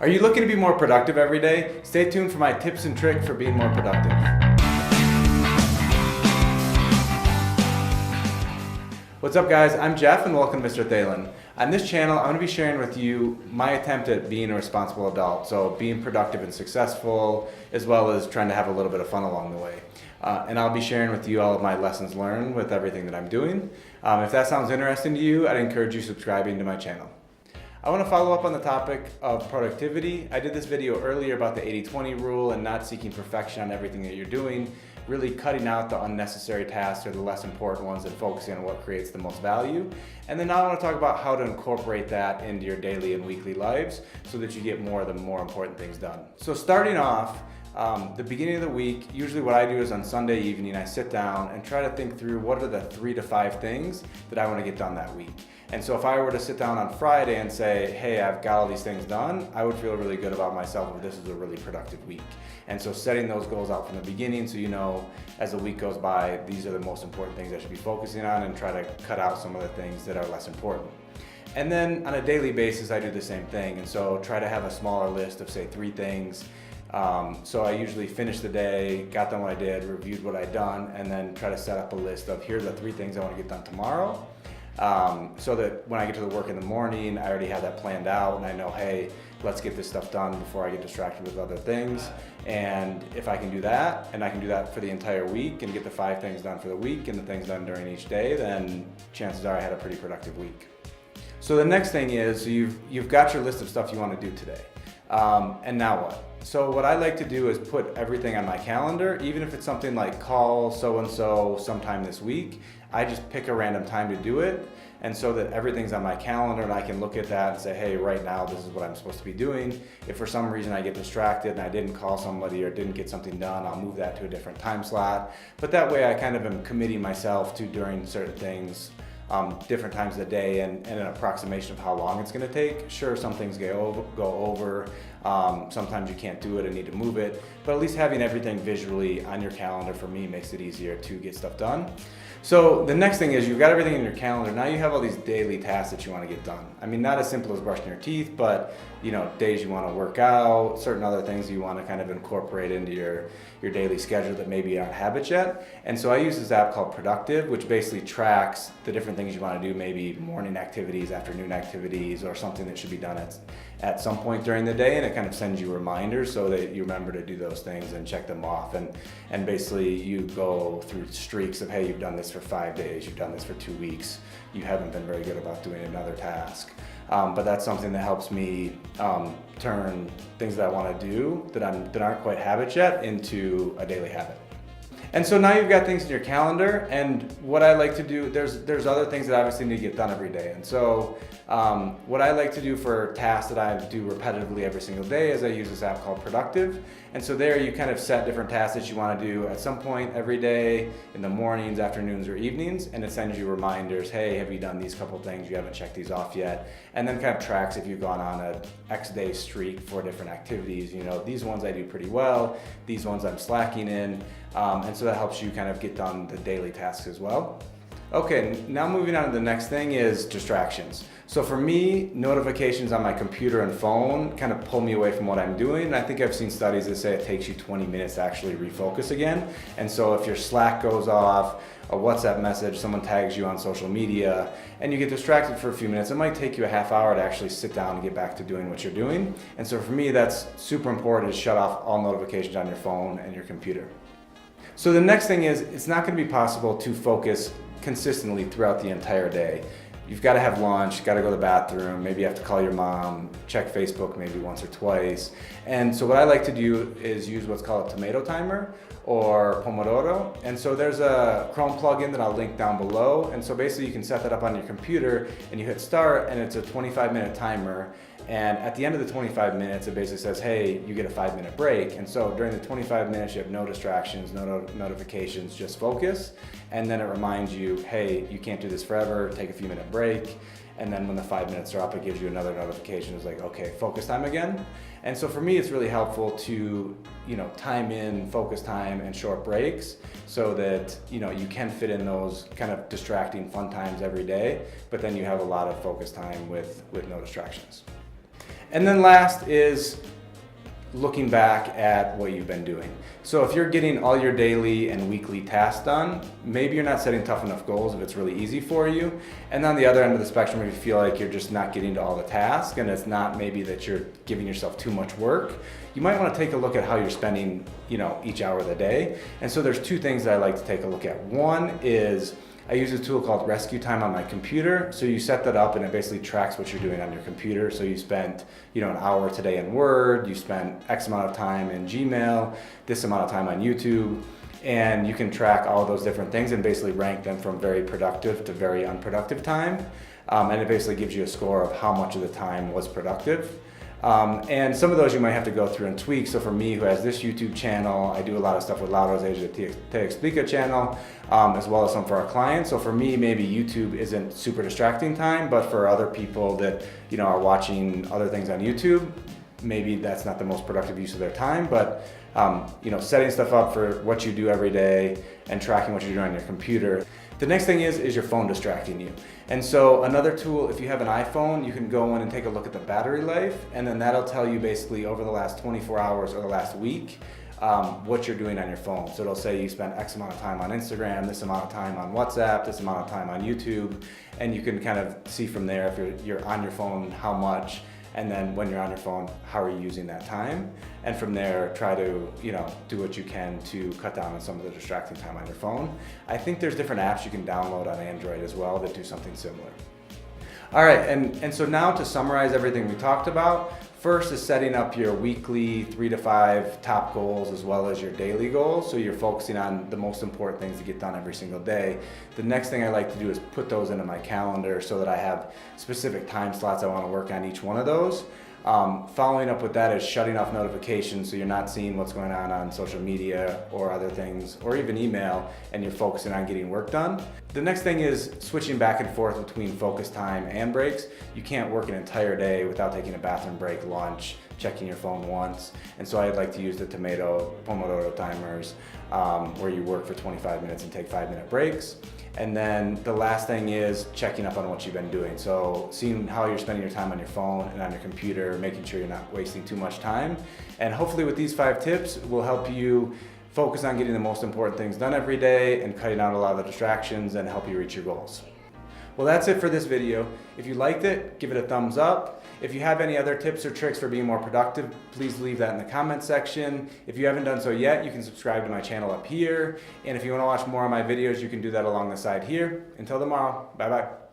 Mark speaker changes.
Speaker 1: Are you looking to be more productive every day? Stay tuned for my tips and tricks for being more productive. What's up guys, I'm Jeff and welcome to Mr. Thelen. On this channel, I'm going to be sharing with you my attempt at being a responsible adult. So being productive and successful, as well as trying to have a little bit of fun along the way. And I'll be sharing with you all of my lessons learned with everything that I'm doing. If that sounds interesting to you, I'd encourage you subscribing to my channel. I want to follow up on the topic of productivity. I did this video earlier about the 80-20 rule and not seeking perfection on everything that you're doing, really cutting out the unnecessary tasks or the less important ones and focusing on what creates the most value. And then now I want to talk about how to incorporate that into your daily and weekly lives so that you get more of the more important things done. So starting off, the beginning of the week, usually what I do is on Sunday evening, I sit down and try to think through what are the 3 to 5 things that I want to get done that week. And so if I were to sit down on Friday and say, hey, I've got all these things done, I would feel really good about myself if this is a really productive week. And so setting those goals out from the beginning so you know as the week goes by, these are the most important things I should be focusing on, and try to cut out some of the things that are less important. And then on a daily basis, I do the same thing. And so try to have a smaller list of say 3 things. So I usually finish the day, got done what I did, reviewed what I'd done, and then try to set up a list of here's the 3 things I want to get done tomorrow. So that when I get to the work in the morning, I already have that planned out and I know, hey, let's get this stuff done before I get distracted with other things. And if I can do that, and I can do that for the entire week and get the 5 things done for the week and the things done during each day, then chances are I had a pretty productive week. So the next thing is you've got your list of stuff you want to do today. And now what? So what I like to do is put everything on my calendar, even if it's something like call so-and-so sometime this week. I just pick a random time to do it, and so that everything's on my calendar and I can look at that and say, hey, right now this is what I'm supposed to be doing. If for some reason I get distracted and I didn't call somebody or didn't get something done, I'll move that to a different time slot. But that way I kind of am committing myself to doing certain things different times of the day and an approximation of how long it's going to take. Sure, some things go over. Sometimes you can't do it and need to move it, but at least having everything visually on your calendar for me makes it easier to get stuff done. So the next thing is you've got everything in your calendar. Now you have all these daily tasks that you want to get done. I mean, not as simple as brushing your teeth, but days you want to work out, certain other things you want to kind of incorporate into your daily schedule that maybe aren't habits yet. And so I use this app called Productive, which basically tracks the different things you want to do, maybe morning activities, afternoon activities, or something that should be done at some point during the day, and it kind of sends you reminders so that you remember to do those things and check them off. And basically you go through streaks of, hey, you've done this for 5 days, you've done this for 2 weeks, you haven't been very good about doing another task. But that's something that helps me turn things that I want to do that aren't quite habits yet into a daily habit. And so now you've got things in your calendar, and what I like to do, there's other things that obviously need to get done every day. And so what I like to do for tasks that I do repetitively every single day is I use this app called Productive. And so there you kind of set different tasks that you want to do at some point every day in the mornings, afternoons, or evenings, and it sends you reminders, hey, have you done these couple things? You haven't checked these off yet. And then kind of tracks if you've gone on a X day streak for different activities. These ones I do pretty well, these ones I'm slacking in. And so that helps you kind of get done the daily tasks as well. Okay, now moving on to the next thing is distractions. So for me, notifications on my computer and phone kind of pull me away from what I'm doing. And I think I've seen studies that say it takes you 20 minutes to actually refocus again. And so if your Slack goes off, a WhatsApp message, someone tags you on social media, and you get distracted for a few minutes, it might take you a half hour to actually sit down and get back to doing what you're doing. And so for me, that's super important, to shut off all notifications on your phone and your computer. So the next thing is, it's not going to be possible to focus consistently throughout the entire day. You've got to have lunch, got to go to the bathroom, maybe you have to call your mom, check Facebook maybe once or twice. And so what I like to do is use what's called a tomato timer or omodoro. And so there's a Chrome plugin that I'll link down below. And so basically you can set that up on your computer and you hit start, and it's a 25-minute timer. And at the end of the 25 minutes, it basically says, hey, you get a 5-minute break. And so during the 25 minutes, you have no distractions, no notifications, just focus. And then it reminds you, hey, you can't do this forever, take a few minute break. And then when the 5 minutes are up, it gives you another notification. It's like, okay, focus time again. And so for me, it's really helpful to, time in focus time and short breaks so that, you can fit in those kind of distracting fun times every day, but then you have a lot of focus time with no distractions. And then last is looking back at what you've been doing. So if you're getting all your daily and weekly tasks done, maybe you're not setting tough enough goals if it's really easy for you. And on the other end of the spectrum, if you feel like you're just not getting to all the tasks and it's not maybe that you're giving yourself too much work, you might want to take a look at how you're spending, each hour of the day. And so there's two things that I like to take a look at. One is I use a tool called Rescue Time on my computer. So you set that up and it basically tracks what you're doing on your computer. So you spent, an hour today in Word, you spent X amount of time in Gmail, this amount of time on YouTube, and you can track all of those different things and basically rank them from very productive to very unproductive time. And it basically gives you a score of how much of the time was productive. And some of those you might have to go through and tweak. So for me, who has this YouTube channel, I do a lot of stuff with Laudo's Asia Te Explica channel, as well as some for our clients. So for me, maybe YouTube isn't super distracting time, but for other people that, are watching other things on YouTube, maybe that's not the most productive use of their time. But, setting stuff up for what you do every day and tracking what you're doing on your computer. The next thing is your phone distracting you. And so another tool, if you have an iPhone, you can go in and take a look at the battery life, and then that'll tell you basically over the last 24 hours or the last week what you're doing on your phone. So it'll say you spent X amount of time on Instagram, this amount of time on WhatsApp, this amount of time on YouTube, and you can kind of see from there if you're on your phone how much, and then when you're on your phone, how are you using that time? And from there, try to, do what you can to cut down on some of the distracting time on your phone. I think there's different apps you can download on Android as well that do something similar. All right, and so now to summarize everything we talked about, first is setting up your weekly 3 to 5 top goals as well as your daily goals. So you're focusing on the most important things to get done every single day. The next thing I like to do is put those into my calendar so that I have specific time slots I want to work on each one of those. Following up with that is shutting off notifications so you're not seeing what's going on social media or other things, or even email, and you're focusing on getting work done. The next thing is switching back and forth between focus time and breaks. You can't work an entire day without taking a bathroom break, lunch, checking your phone once. And so I'd like to use the omodoro timers where you work for 25 minutes and take 5-minute breaks. And then the last thing is checking up on what you've been doing. So seeing how you're spending your time on your phone and on your computer, making sure you're not wasting too much time. And hopefully with these 5 tips will help you focus on getting the most important things done every day and cutting out a lot of the distractions and help you reach your goals. Well, that's it for this video. If you liked it, give it a thumbs up. If you have any other tips or tricks for being more productive, please leave that in the comment section. If you haven't done so yet, you can subscribe to my channel up here. And if you want to watch more of my videos, you can do that along the side here. Until tomorrow, bye-bye.